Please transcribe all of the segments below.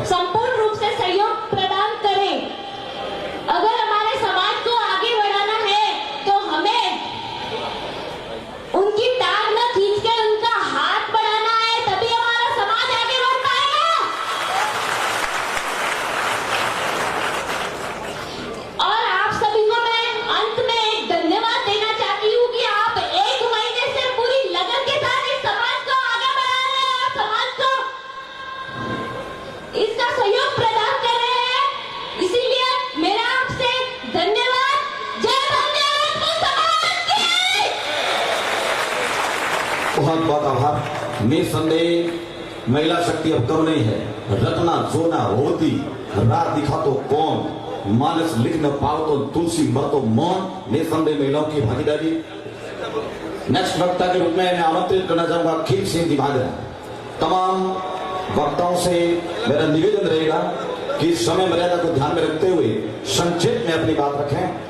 संपूर्ण रूप से सहयोग प्रदान करें। अगर हमारे समाज को आगे बढ़ाना है तो हमें उनकी टांग न खींच के उनका हाथ बढ़ाना है, तभी हमारा समाज आगे बढ़ पाएगा। और आप सभी को मैं अंत में एक धन्यवाद देना चाहती हूँ कि आप 1 महीने से पूरी लगन के साथ इस समाज को आगे बढ़ा रहे हैं और समाज को इसका सहयोग प्रदान कर रहे हैं। इसीलिए मेरा आपसे धन्यवाद। जय वंदे राजपूत समाज की। बहुत बहुत आभार। निसंदेह महिला शक्ति अब कम नहीं है। रत्ना जोना होती रात दिखा तो कौन, मानस लिख न पाओ तो तुलसी मर तो मौन। निसंदेह महिलाओं की भागीदारी। नेक्स्ट वक्ता के रूप में मैं आमंत्रित करना चाहूंगा खीम सिंह दिभागरा। तमाम वक्ताओं से मेरा निवेदन रहेगा कि समय मर्यादा को ध्यान में रखते हुए संक्षेप में अपनी बात रखें।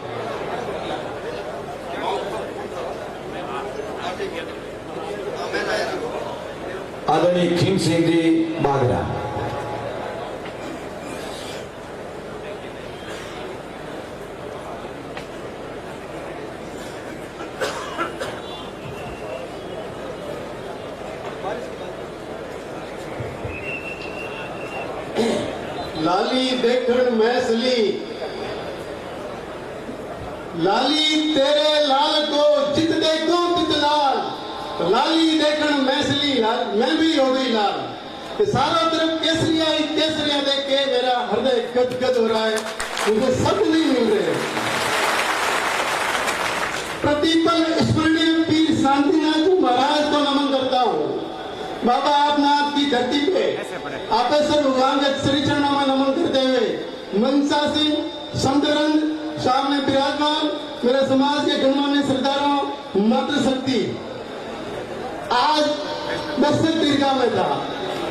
आदरणीय खीम सिंह जी बागरा। लाली देखण मैसली, लाली तेरे लाल को जित देखो तित लाल। लाली देखण मैसली, मैं भी हो गई लाल। सारों तरफ केसरिया ही केसरिया देख के मेरा हृदय गदगद हो रहा है। मुझे शब्द नहीं मिल रहे। प्रतिपल स्मरणीय पीर शांतिनाथ महाराज को नमन करता हूँ। बाबा आपनाथ की धरती पे आपेश्वर भगवान के श्री चरणों में नमन करते हुए मनसा सिंह समदरंग सामने विराजमान मेरे समाज के गणमान्य सरदारों, मातृशक्ति। आज बस्तर दीर्घा में था।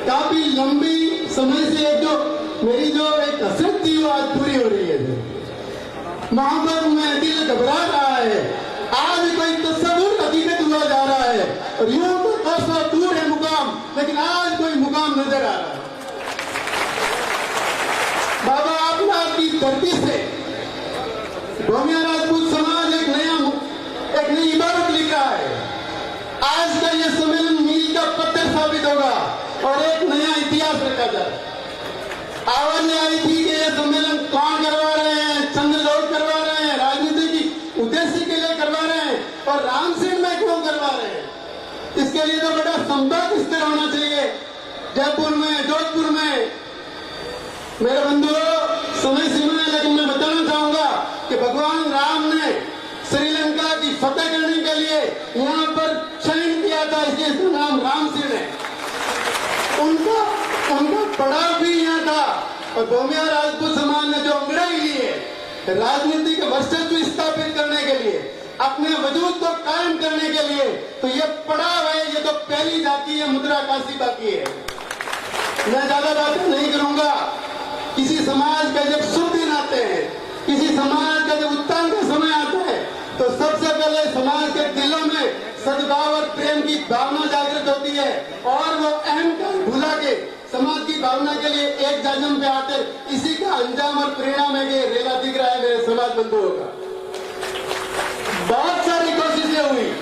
काफी लंबी समय से जो मेरी जो एक हसरत थी वो आज पूरी हो रही है। वहां पर मैं दिल घबरा रहा है। आज कोई तस्वीर हकीकत हुआ जा रहा है और यूं तो 200 दूर है मुकाम, लेकिन आज कोई मुकाम नजर आ रहा है। बाबा आपनाथ की धरती से भोमिया राजपूत समाज एक नई इबारत लिख रहा है। आज का यह सम्मेलन मील का पत्थर साबित होगा और एक नया इतिहास रखा जाए। आवाज आई थी कि यह सम्मेलन कौन करवा रहे हैं, चंद लोग करवा रहे हैं, राजनीति की उद्देश्य के लिए करवा रहे हैं और रामसेन में क्यों करवा रहे हैं। इसके लिए तो बड़ा संपर्क स्तर होना चाहिए। जयपुर में, जोधपुर में मेरे बंधुओं समय सीमा है, लेकिन मैं बताना चाहूंगा कि भगवान राम ने श्रीलंका की फतेह करने के लिए यहाँ पर चयन किया था, इसलिए इसका नाम रामसेन है। उनका पड़ाव भी यहाँ था और भोमिया राजपूत समाज ने जो अंग्रेज लिए राजनीतिक वर्चस्व स्थापित करने के लिए, अपने वजूद को कायम करने के लिए, तो ये पड़ाव है। ये तो पहली जाति है, मुद्रा काशी बाकी है। मैं ज्यादा बातें नहीं करूंगा। किसी समाज का जब शुभ दिन आते हैं, किसी समाज का जब उत्थान का समय आता है, तो सबसे पहले समाज के दिलों में सद्भाव और प्रेम की भावना जागृत होती है और वो अहंकार भुला के समाज की भावना के लिए एक जन्म पे आते। इसी का अंजाम और परिणाम है कि रेला दिख रहा है मेरे समाज बंधुओं का। बहुत सारी कोशिशें हुई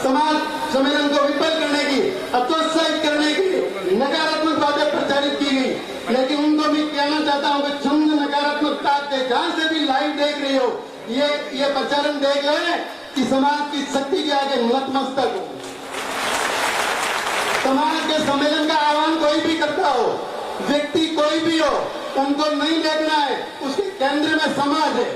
समाज सम्मेलन को विफल करने की, हतोत्साहित करने की, नकारात्मक बातें प्रचारित की गई, लेकिन उनको मैं कहना चाहता हूँ कि छंद नकारात्मक बातें जहां से भी लाइव देख रही हो, ये प्रचारण देख रहे हैं कि समाज की शक्ति के आगे नतमस्तक हो। समाज के सम्मेलन का आह्वान कोई भी करता हो, व्यक्ति कोई भी हो, उनको नहीं देखना है। उसके केंद्र में समाज है,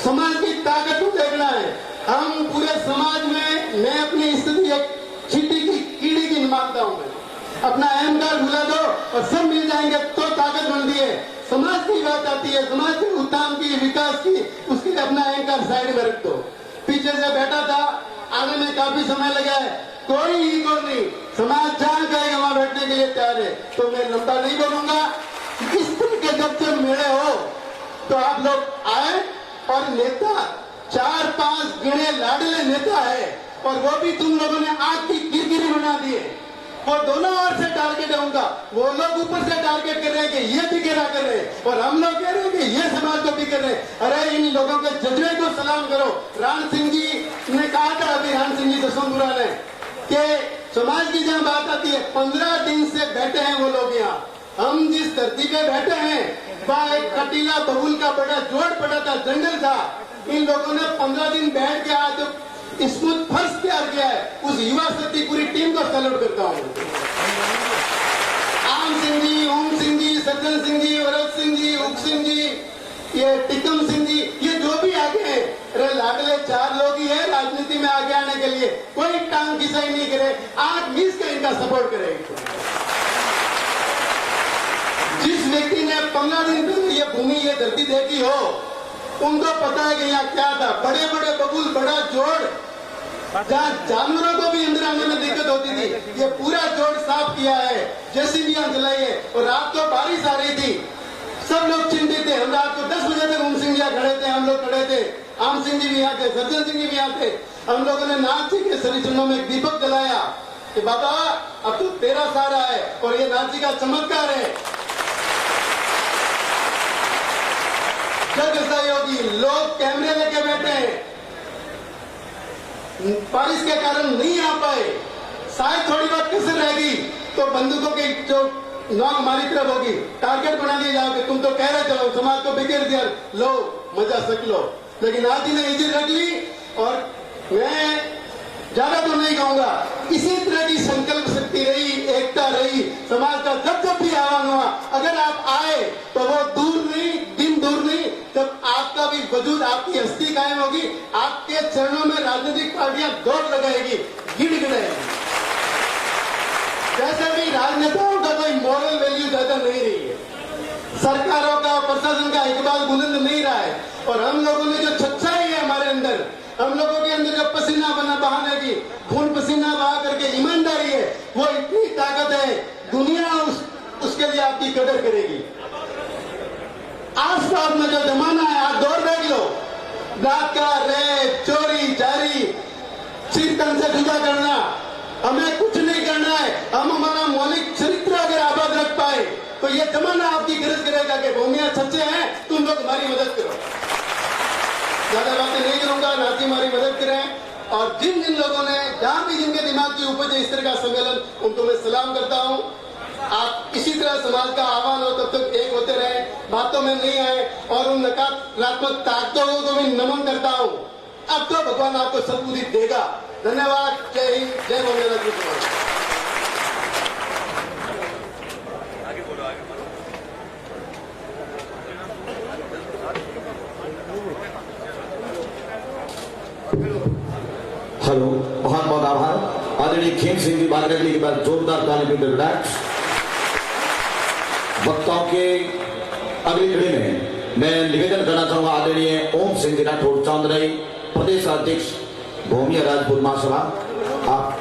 समाज की ताकत को देखना है। हम पूरे समाज में, मैं अपनी स्थिति एक चींटी की कीड़ी की मानता हूं। अपना अहंकार भुला दो और सब मिल जाएंगे तो ताकत बनती है। समाज की बात आती है, समाज के उत्थान की, विकास की, उसके लिए अपना अहंकार साइड में रख दो। पीछे से बैठा था, आने में काफी समय लगा है, कोई ईगो नहीं। समाज जहां कहेगा वहां बैठने के लिए तैयार है। तो मैं लंबा नहीं बोलूंगा। इस तरह के जब मेले हो तो आप लोग आए और नेता 4-5 गिने लाडले नेता है और वो भी तुम लोगों ने आग की किरकिरी बना दी है। वो दोनों ओर से टारगेट है उनका। वो लोग ऊपर से टारगेट कर रहे हैं कि ये बिखेरा कर रहे हैं और हम लोग कह रहे हैं कि ये समाज को बिखेर रहे हैं। अरे इन लोगों के जज्बे को सलाम करो। राम सिंह जी ने कहा था अभी, राम सिंह जी दसवंतपुरा ने, कि समाज की जहां बात आती है 15 दिन से बैठे हैं वो लोग यहाँ। हम जिस धरती पे बैठे हैं वह एक कटीला बबूल का बड़ा जोड़ पड़ा था, जंगल था। इन लोगों ने 15 दिन बैठ के आज स्मूथ फर्श तैयार किया है। उस युवा शक्ति पूरी टीम को सैल्यूट करता हूँ। आम सिंह जी, ओम सिंह जी, सज्जन सिंह जी, वरद सिंह जी, उप सिंह जी, ये टिकम सिंह जी, ये जो भी आगे हैं, अरे लाडले 4 लोग ही है राजनीति में आगे आने के लिए। कोई टांग खिंचाई नहीं करे, 8 मीस का इनका सपोर्ट करेगी। जिस व्यक्ति ने 15 दिन पहले ये भूमि, ये धरती देखी हो, उनको पता है कि यहाँ क्या था। बड़े बड़े बबूल, बड़ा जोड़, जहाँ जानवरों को भी अंदर आने में दिक्कत होती थी, ये पूरा जोड़ साफ किया है, जेसीबीयां चलाई है। और रात को बारिश आ रही थी, सब लोग चिंतित थे। हम रात को 10 बजे तक ओम सिंह जी खड़े थे, हम लोग खड़े थे, आम सिंह जी भी यहाँ थे, सज्जन सिंह जी भी यहाँ थे। हम लोगों ने नाथ जी के श्री चरणों में एक दीपक जलाया कि बाबा अब तो तेरा सहारा है और ये नाथ जी का चमत्कार है। जग सहयोगी लोग कैमरे लेके बैठे हैं, बारिश के कारण नहीं आ पाए, शायद थोड़ी बहुत कसर रहेगी तो बंदूकों की जो नॉक हमारी तरफ होगी, टारगेट बना दिया जाओगे। तुम तो कह रहे चलो समाज को बिखेर दिया, लो मजा सक लो। लेकिन आज ही ने इज्जत रख ली। और मैं ज्यादा तो नहीं कहूंगा, इसी तरह की संकल्प शक्ति रही, एकता रही, समाज का जब जब भी आह्वान हुआ, अगर आप आए तो वो दूर नहीं, दिन दूर नहीं, जब आपका भी वजूद, आपकी हस्ती कायम होगी, आपके चरणों में राजनीतिक पार्टियां दौड़ लगाएगी, गिड़गिड़ाएगी। जैसे भी राजनेताओं का कोई मॉरल वैल्यू ज्यादा नहीं रही है, सरकारों का, प्रशासन का इकबाल बुलंद नहीं रहा है। और हम लोगों ने जो सच्चाई है हमारे अंदर, हम लोगों के अंदर जो पसीना बहाने की, खून पसीना बहा करके ईमानदारी है, वो इतनी ताकत है, दुनिया उसके लिए आपकी कदर करेगी। आसपास में जो जमाना है, आप दौर देख लो, बलात्कार, रेप, चोरी, जारी, कीर्तन से जुदा करना, हमें कुछ नहीं करना है। हम हमारा मौलिक चरित्र अगर आबाद रख पाए तो ये जमाना आपकी गरज करेगा कि भूमिया सच्चे हैं, तुम लोग हमारी मदद करो। ज्यादा बातें नहीं करूंगा, नाथ जी हमारी मदद करें। और जिन जिन लोगों ने, जहां भी जिनके दिमाग की उपज है इस तरह का सम्मेलन, उनको मैं सलाम करता हूं। आप इसी तरह समाज का आह्वान हो तब तक एक होते रहे, बातों में नहीं आए। और उन नकारात्मक ताकतों को भी नमन करता हूं। अब तो भगवान आपको सद्बुद्धि देगा। धन्यवाद। जय हिंद, जय भोलेनाथ। हेलो, बहुत बहुत आभार। आदरणीय खेम सिंह जी बात करने के बाद जोरदार ताली बजाएं। वक्ताओं के अगली कड़ी में मैं निवेदन करना चाहूंगा आदरणीय ओम सिंह जी राठौड़ चांदराई, प्रदेश अध्यक्ष भूमिया राजपूत महासभा। आप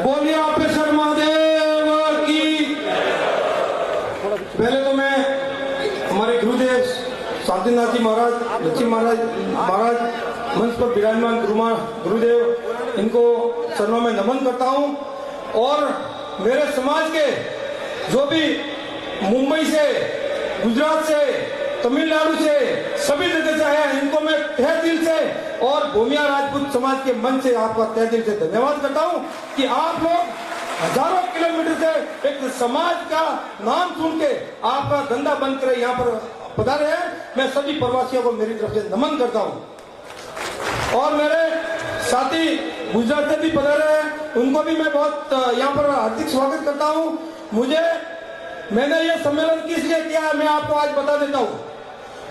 बोलिए ऑफिसर महादेव की। पहले तो मैं हमारे गुरुदेव शांतिनाथ जी महाराज, लक्ष्मी महाराज मंच पर विराजमान गुरुदेव, इनको चरणों में नमन करता हूं। और मेरे समाज के जो भी मुंबई से, गुजरात से, तमिलनाडु से, सभी जगह से आया, इनको मैं तहे दिल से और भूमिया राजपूत समाज के मन से आपका तहे दिल से धन्यवाद करता हूं कि आप लोग हजारों किलोमीटर से एक समाज का नाम सुन के आपका धंधा बंद करे यहाँ पर पधारे हैं। मैं सभी प्रवासियों को मेरी तरफ से नमन करता हूं। और मेरे साथी गुजरात से भी पधारे हैं, उनको भी मैं बहुत यहाँ पर हार्दिक स्वागत करता हूं। मैंने ये सम्मेलन किस लिए किया है मैं आपको आज बता देता हूं।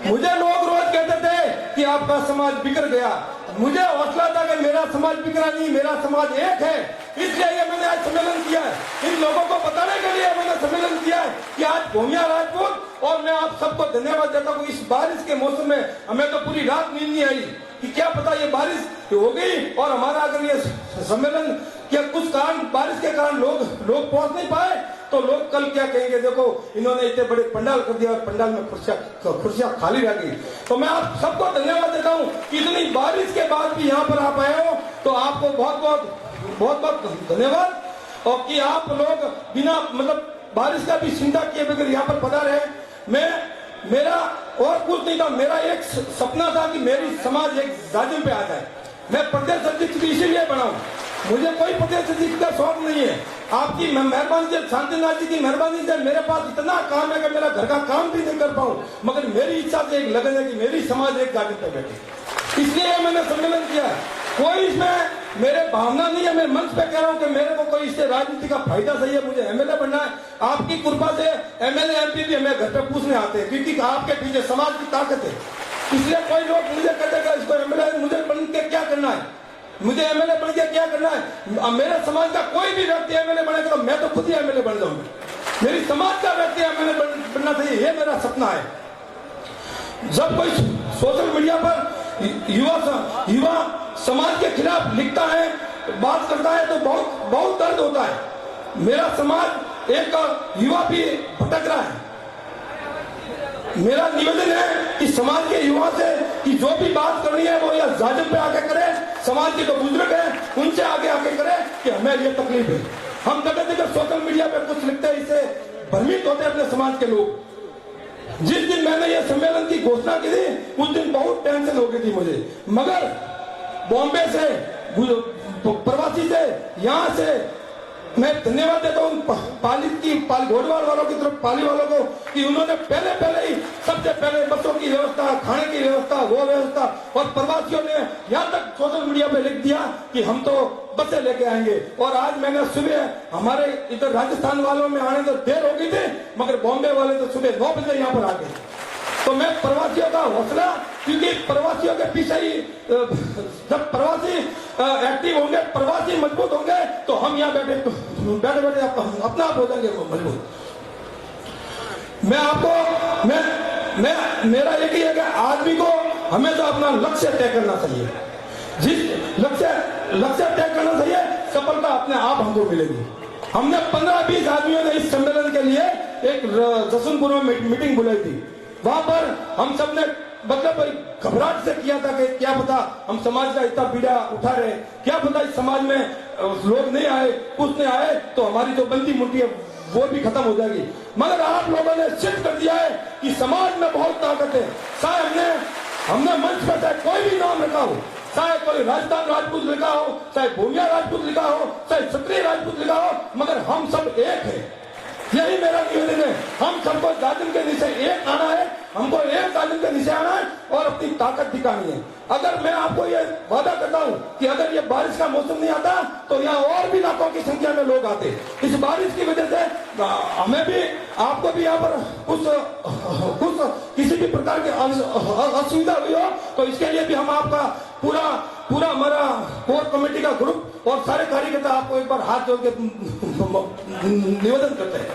मुझे लोग रोज कहते थे कि आपका समाज बिखर गया। मुझे हौसला था कि मेरा समाज बिखरा नहीं, मेरा समाज एक है। इसलिए ये मैंने आज सम्मेलन किया है। इन लोगों को बताने के लिए मैंने सम्मेलन किया है कि आज भूमिया राजपूत, और मैं आप सबको धन्यवाद देता हूँ। इस बारिश के मौसम में हमें तो पूरी रात नींद नहीं आई कि क्या पता ये बारिश हो गई और हमारा अगर ये सम्मेलन क्या कुछ कारण बारिश के कारण लोग पहुंच नहीं पाए तो लोग कल क्या कहेंगे, देखो इन्होंने इतने बड़े पंडाल कर दिया और पंडाल में कुर्सियां खाली रह गई। तो मैं आप सबको धन्यवाद देता हूँ कि इतनी बारिश के बाद भी यहाँ पर आप आए हो, तो आपको बहुत बहुत धन्यवाद। और कि आप लोग बिना मतलब बारिश का भी चिंता किए बगैर यहाँ पर पधारे हैं। मेरा और कुछ नहीं था, मेरा एक सपना था कि मेरी समाज एक जाजिम पे आ जाए। मैं प्रदेश अध्यक्ष इसीलिए बनाऊं, मुझे कोई प्रदेश अध्यक्ष का शौक नहीं है। आपकी मेहरबानी से, शांतिनाथ जी की मेहरबानी से मेरे पास इतना काम है कि मेरा घर का काम भी नहीं कर पाऊं, मगर मेरी इच्छा से एक लगन है कि मेरी समाज एक जाजिम पे बैठे। इसलिए मैंने सम्मेलन किया। कोई इसमें मेरे भावना नहीं है, मैं मंच पे कह रहा हूँ कि मेरे को कोई इससे राजनीति का फायदा सही है, मुझे एमएलए बनना है। आपकी कृपा से एमएलए एमपी भी हमें घर पे पूछने आते हैं, क्योंकि आपके पीछे समाज की ताकत है। इसलिए कोई लोग मुझे कहते इसको एमएलए, मुझे बन के क्या करना है, मुझे एमएलए बन के क्या करना है। मेरे समाज का कोई भी व्यक्ति एमएलए बनेगा तो मैं तो खुद ही एमएलए बन जाऊंगा। मेरी समाज का व्यक्ति एमएलए बनना चाहिए, ये मेरा सपना है। जब कोई सोशल मीडिया पर युवा समाज के खिलाफ लिखता है, बात करता है, तो बहुत दर्द होता है। मेरा समाज एक युवा भी भटक रहा है। मेरा निवेदन है कि समाज के युवा से कि जो भी बात करनी है वो या जाजिम पे आके करे, समाज के जो बुजुर्ग हैं उनसे आगे करे कि हमें ये तकलीफ है। हम जगह सोशल मीडिया पे कुछ लिखते हैं, इससे भ्रमित होते हैं अपने समाज के लोग। जिस दिन मैंने ये सम्मेलन की घोषणा की थी उस दिन बहुत टेंशन हो गई थी मुझे, मगर बॉम्बे से, प्रवासी से, यहाँ से मैं धन्यवाद देता हूँ घोड़वाल वालों की तरफ, पाली वालों को, कि उन्होंने पहले ही सबसे पहले बसों की व्यवस्था, खाने की व्यवस्था, वो व्यवस्था, और प्रवासियों ने यहाँ तक सोशल मीडिया पे लिख दिया कि हम तो बसें लेके आएंगे। और आज मैंने सुबह हमारे इधर राजस्थान वालों में आने तो देर हो गई थी, मगर बॉम्बे वाले तो सुबह 9 बजे यहाँ पर आ गए। तो मैं प्रवासियों का हौसला, क्योंकि प्रवासियों के पीछे ही जब प्रवासी एक्टिव होंगे, प्रवासी मजबूत होंगे, तो हम यहाँ बैठे अपना आप हो जाएंगे वो मजबूत। मेरा एक ही है कि आदमी को हमेशा अपना लक्ष्य तय करना चाहिए। जिस लक्ष्य तय करना चाहिए, सफलता अपने आप हमको मिलेगी। हमने 15-20 आदमियों ने इस सम्मेलन के लिए एक जसनपुर में मीटिंग बुलाई थी। वहां पर हम सबने मतलब घबराहट से किया था कि क्या पता हम समाज का इतना पीड़ा उठा रहे, क्या पता इस समाज में लोग नहीं आए, कुछ नहीं आए तो हमारी जो बनती मुट्ठी है वो भी खत्म हो जाएगी। मगर आप लोगों ने सिद्ध कर दिया है कि समाज में बहुत ताकत है। चाहे हमने मंच पर चाहे कोई भी नाम रखा हो, चाहे कोई राजस्थान राजपूत लिखा हो, चाहे भूमिया राजपूत लिखा हो, चाहे क्षत्रिय राजपूत लिखा हो, मगर हम सब एक है। यही मेरा निवेदन है। हम सबको जाजिम के नीचे एक आना है, हमको एक जाजिम के नीचे आना है और अपनी ताकत दिखानी है। अगर मैं आपको ये वादा करता हूँ कि अगर ये बारिश का मौसम नहीं आता तो यहाँ और भी लाखों की संख्या में लोग आते। इस बारिश की वजह से हमें भी, आपको भी यहाँ पर कुछ किसी भी प्रकार की असुविधा हुई हो तो इसके लिए भी हम आपका पूरा हमारा कोर कमेटी का ग्रुप और सारे कार्यकर्ता आपको एक बार हाथ जोड़ के निवेदन करते हैं।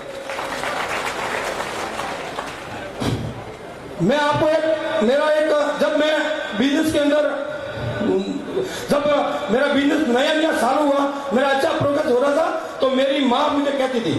मैं आपको जब मैं बिजनेस के अंदर, जब मेरा बिजनेस नया चालू हुआ, मेरा अच्छा प्रोग्रेस हो रहा था, तो मेरी माँ मुझे कहती थी,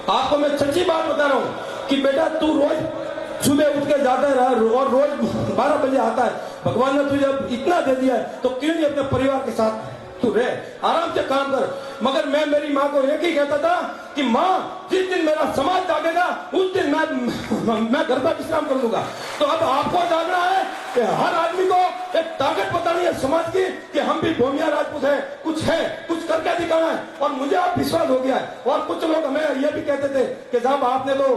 आपको मैं सच्ची बात बता रहा हूँ कि बेटा तू रोज सुबह उठ के जाता है और रोज 12 बजे आता है। भगवान ने तुझे इतना दे दिया है तो क्यों नहीं अपने परिवार के साथ तू रहे, आराम से काम कर। मगर मैं मेरी माँ को एक ही कहता था कि माँ जिस दिन मेरा समाज जागेगा उस दिन मैं घर पर विश्राम कर लूंगा। तो अब आपको जागना है कि हर आदमी को एक ताकत बतानी है समाज की कि हम भी भूमिया राजपूत है, कुछ करके दिखाना है। और मुझे आप विश्वास हो गया है। और कुछ लोग हमें यह भी कहते थे कि साहब आपने तो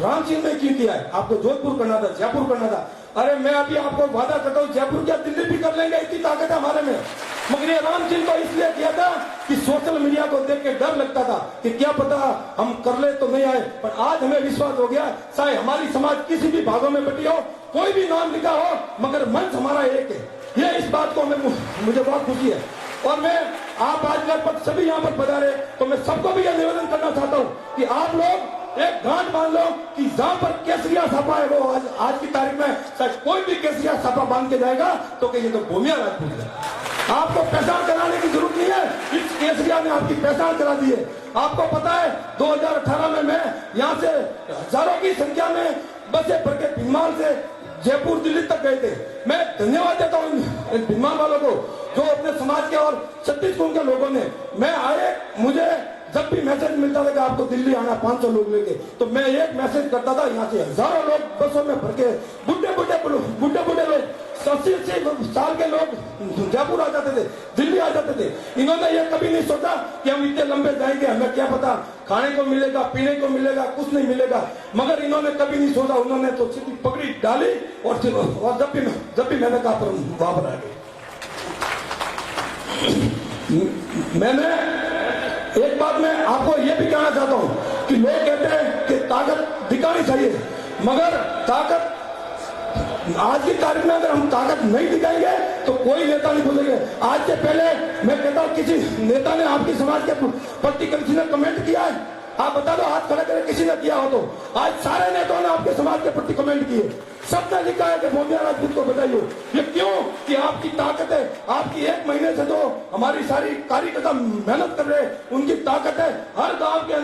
राम सिंह में क्यों किया है, आपको जोधपुर करना था, जयपुर करना था। अरे मैं अभी आपको वादा करता हूँ जयपुर क्या दिल्ली भी कर लेंगे, इतनी ताकत है हमारे में। मगर ये राम सिंह को इसलिए किया था कि सोशल मीडिया को देख के डर लगता था कि क्या पता हम कर ले तो नहीं आए। पर आज हमें विश्वास हो गया, चाहे हमारी समाज किसी भी भागों में बटी हो, कोई भी नाम लिखा हो, मगर मंच हमारा एक है। ये इस बात को मुझे बहुत खुशी है। और मैं आप आज पर सभी यहाँ पर पधारे, तो मैं सबको भी यह निवेदन करना चाहता हूँ कि आप लोग एक गांठ बांध लो कि जहां पर केसरिया छापा है वो आज की तारीख में शायद कोई भी केसरिया छापा बांध के जाएगा तो कि ये तो भूमिया राजपूत है। आपको पहचान कराने की जरूरत नहीं है, इस केसरिया ने आपकी पहचान करा दी है। आपको पता है 2018 में मैं यहाँ से हजारों की संख्या में बसें भर के भिनमाल से जयपुर दिल्ली तक गए थे। मैं धन्यवाद देता हूँ भिनमाल वालों को जो अपने समाज के और छत्तीसगढ़ के लोगों ने, मैं आए मुझे जब भी मैसेज मिलता था कि आपको दिल्ली आना 500 लोग लेके, तो मैं एक मैसेज करता था, यहाँ से हजारों लोग बसों में भर के बुढ़े लोग 80 साल के लोग जयपुर आ जाते थे, दिल्ली आ जाते थे। इन्होंने ये कभी नहीं सोचा कि हम इतने लंबे जाएंगे, हमें क्या पता खाने को मिलेगा, पीने को मिलेगा, कुछ नहीं मिलेगा, मगर इन्होंने कभी नहीं सोचा। उन्होंने तो सीधी पगड़ी डाली और जब भी मैंने कहा वापस आ गए। मैंने एक बात मैं आपको ये भी कहना चाहता हूं कि लोग कहते हैं कि ताकत दिखानी चाहिए, मगर ताकत आज की तारीख में अगर हम ताकत नहीं दिखाएंगे तो कोई नेता नहीं बोलेंगे। आज से पहले मैं कहता हूं किसी नेता ने आपकी समाज के प्रति किसी ने कमेंट किया है, आप बता दो, हाथ खड़े करके किसी ने किया हो तो। आज सारे नेताओं ने आपके समाज के प्रति कमेंट किए, सबने लिखा है कि भूमिया राजपूत को बधाई हो। ये क्यों कि आपकी ताकत है, आपकी 1 महीने से जो हमारी सारी कार्यकर्ता मेहनत कर रहे हैं उनकी ताकत है। हर गांव के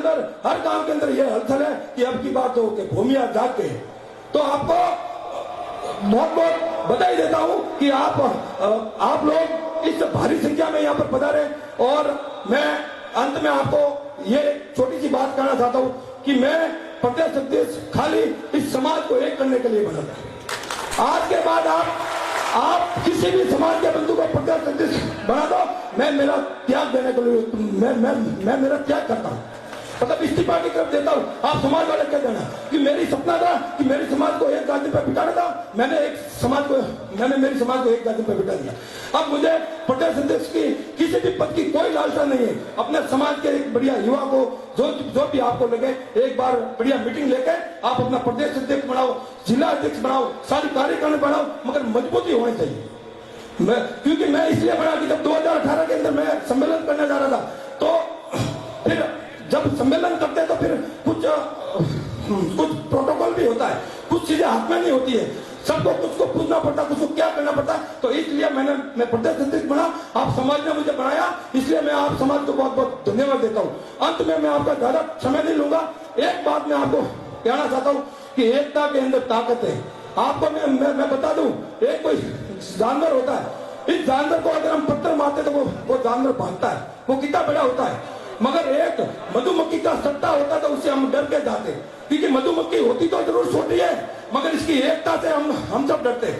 अंदर ये हलचल है कि अब की बात हो कि भूमिया जाग के, तो आपको बहुत बहुत बधाई देता हूं कि आप लोग इस भारी संख्या में यहाँ पर पधारे। और मैं अंत में आपको ये छोटी सी बात कहना चाहता हूं कि मैं प्रदेश अध्यक्ष खाली इस समाज को एक करने के लिए बना था। आज के बाद आप किसी भी समाज के बंधु को प्रदेश अध्यक्ष बना दो, मैं मेरा त्याग देने के लिए मैं मेरा त्याग करता हूं, मतलब इस्तीफा की तरफ देता हूं। आप समाज वाले कह देना कि मेरी सपना था कि मेरी समाज को एक गादी पर बिठाना था, मैंने मेरी समाज को एक गादी पर बिठा दिया। अब मुझे प्रदेश अध्यक्ष की किसी भी पद की कोई लालसा नहीं है। अपने समाज के एक बढ़िया युवा को जो भी आपको लगे एक बार बढ़िया मीटिंग लेके आप अपना प्रदेश अध्यक्ष बनाओ, जिला अध्यक्ष बनाओ, सारी कार्यकारिणी बनाओ, मगर मजबूती होनी चाहिए। क्योंकि मैं इसलिए बना कि जब 2018 के अंदर मैं सम्मेलन करने जा रहा था, तो फिर जब सम्मेलन करते हैं तो फिर कुछ प्रोटोकॉल भी होता है, कुछ चीजें हाथ में नहीं होती है, सबको कुछ को पूछना पड़ता, कुछ को क्या करना पड़ता। तो इसलिए मैं प्रदेश अध्यक्ष बना, आप समाज ने मुझे बनाया, इसलिए मैं आप समाज को बहुत बहुत धन्यवाद देता हूँ। अंत में मैं आपका ज्यादा समय नहीं लूंगा, एक बात मैं आपको कहना चाहता हूँ कि एकता के अंदर ताकत है। आपको मैं बता दूं, एक कोई जानवर होता है, इस जानवर को अगर हम पत्थर मारते तो वो जानवर भागता है, वो कितना बड़ा होता है। मगर एक मधुमक्खी का सट्टा होता तो उससे हम डर के जाते, क्योंकि मधुमक्खी होती तो जरूर छोटी है, मगर इसकी एकता से हम सब डरते।